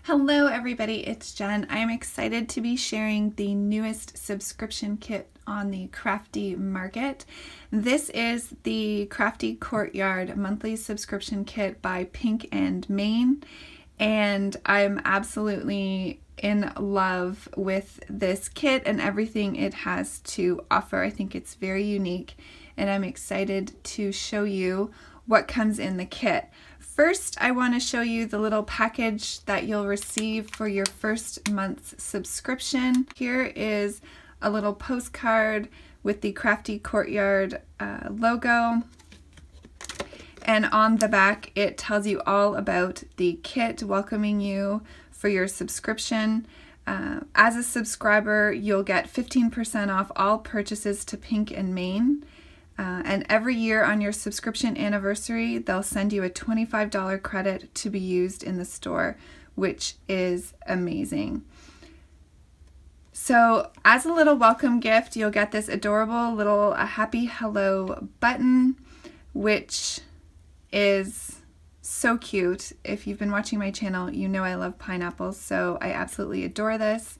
Hello everybody, it's Jen. I'm excited to be sharing the newest subscription kit on the Crafty market. This is the Crafty Courtyard monthly subscription kit by Pink and Main, and I'm absolutely in love with this kit and everything it has to offer. I think it's very unique and I'm excited to show you what comes in the kit. First, I want to show you the little package that you'll receive for your first month's subscription. Here is a little postcard with the Crafty Courtyard logo. And on the back, it tells you all about the kit, welcoming you for your subscription. As a subscriber, you'll get 15% off all purchases to Pink and Main. And every year on your subscription anniversary, they'll send you a $25 credit to be used in the store, which is amazing. So as a little welcome gift, you'll get this adorable little happy hello button, which is so cute. If you've been watching my channel, you know I love pineapples, so I absolutely adore this.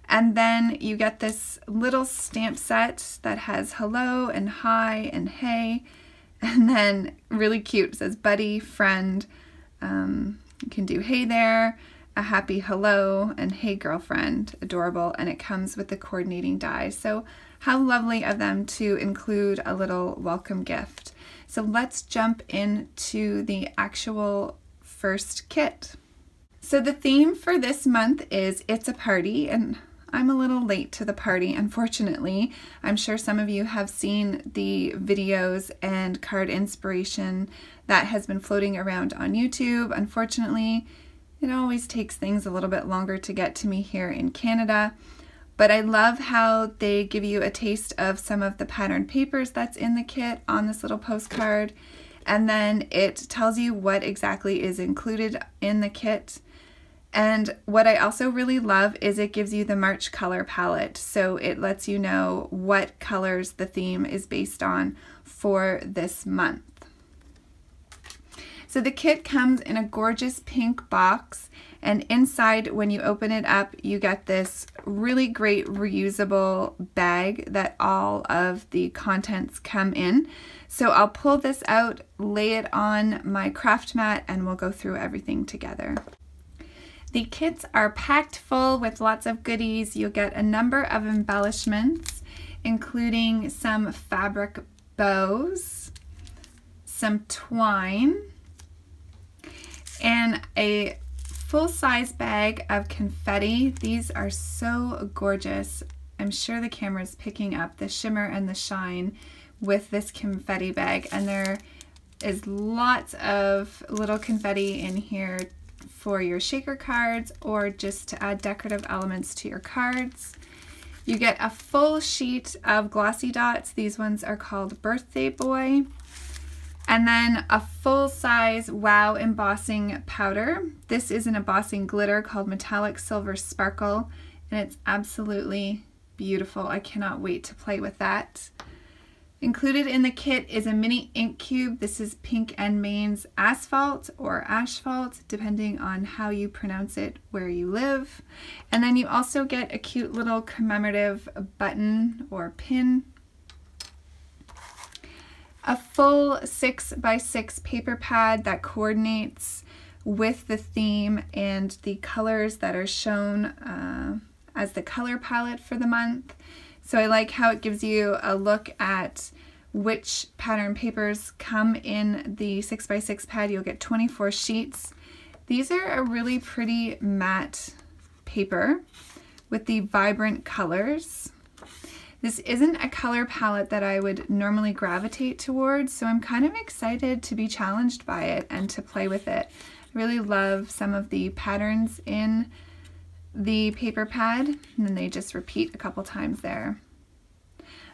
And then you get this little stamp set that has hello and hi and hey, and then really cute, it says buddy, friend. You can do hey there, a happy hello, and hey girlfriend, adorable, and it comes with the coordinating die. So how lovely of them to include a little welcome gift. So let's jump into the actual first kit. So the theme for this month is It's a Party, and I'm a little late to the party, unfortunately. I'm sure some of you have seen the videos and card inspiration that has been floating around on YouTube. Unfortunately, it always takes things a little bit longer to get to me here in Canada. But I love how they give you a taste of some of the pattern papers that's in the kit on this little postcard. And then it tells you what exactly is included in the kit. And what I also really love is it gives you the March color palette. So it lets you know what colors the theme is based on for this month. So the kit comes in a gorgeous pink box, and inside, when you open it up, you get this really great reusable bag that all of the contents come in. So I'll pull this out, lay it on my craft mat, and we'll go through everything together. The kits are packed full with lots of goodies. You'll get a number of embellishments, including some fabric bows, some twine, and a full-size bag of confetti. These are so gorgeous. I'm sure the camera's picking up the shimmer and the shine with this confetti bag, and there is lots of little confetti in here for your shaker cards or just to add decorative elements to your cards. You get a full sheet of glossy dots. These ones are called Birthday Boy. And then a full-size Wow embossing powder. This is an embossing glitter called Metallic Silver Sparkle, and it's absolutely beautiful. I cannot wait to play with that. Included in the kit is a mini ink cube. This is Pink and Main's Asphalt or Asphalt, depending on how you pronounce it where you live. And then you also get a cute little commemorative button or pin. A full 6x6 paper pad that coordinates with the theme and the colors that are shown as the color palette for the month. So I like how it gives you a look at which pattern papers come in the 6x6 pad. You'll get 24 sheets. These are a really pretty matte paper with the vibrant colors. This isn't a color palette that I would normally gravitate towards, so I'm kind of excited to be challenged by it and to play with it. I really love some of the patterns in the paper pad, and then they just repeat a couple times there.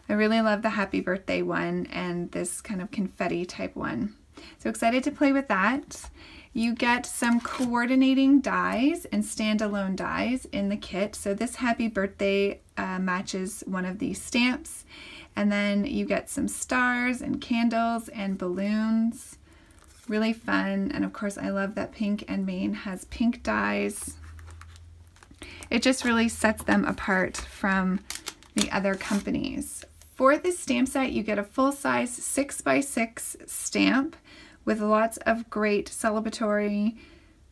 I really love the happy birthday one and this kind of confetti type one. So excited to play with that. You get some coordinating dies and standalone dies in the kit. So this happy birthday matches one of these stamps, and then you get some stars and candles and balloons. Really fun, and of course I love that Pink and Main has pink dies. It just really sets them apart from the other companies. For this stamp set, you get a full-size 6x6 stamp with lots of great celebratory,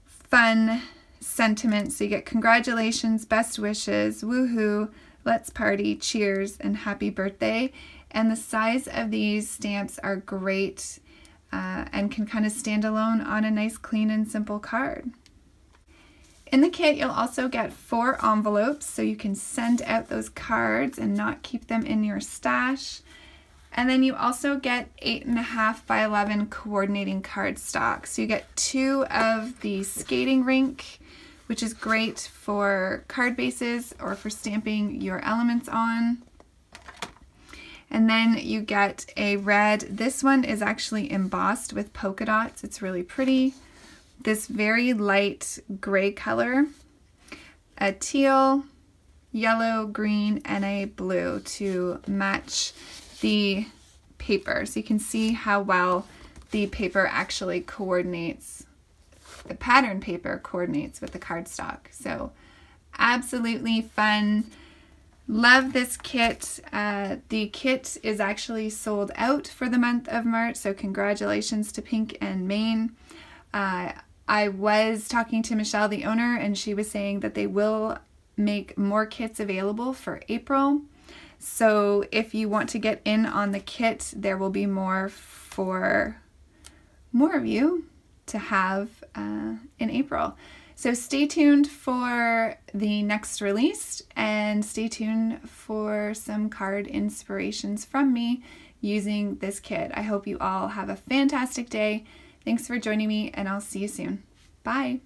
fun sentiments. So you get congratulations, best wishes, woohoo, let's party, cheers, and happy birthday. And the size of these stamps are great and can kind of stand alone on a nice, clean, and simple card. In the kit, you'll also get 4 envelopes so you can send out those cards and not keep them in your stash. And then you also get 8.5 by 11 coordinating cardstock. So you get 2 of the skating rink, which is great for card bases or for stamping your elements on. And then you get a red. This one is actually embossed with polka dots. It's really pretty. This very light gray color, a teal, yellow, green, and a blue to match the paper. So you can see how well the paper actually coordinates, the pattern paper coordinates with the cardstock. So absolutely fun. Love this kit. The kit is actually sold out for the month of March, so congratulations to Pink and Maine. I was talking to Michelle, the owner, and she was saying that they will make more kits available for April. So if you want to get in on the kit, there will be more for more of you to have in April. So stay tuned for the next release and stay tuned for some card inspirations from me using this kit. I hope you all have a fantastic day. Thanks for joining me, and I'll see you soon. Bye.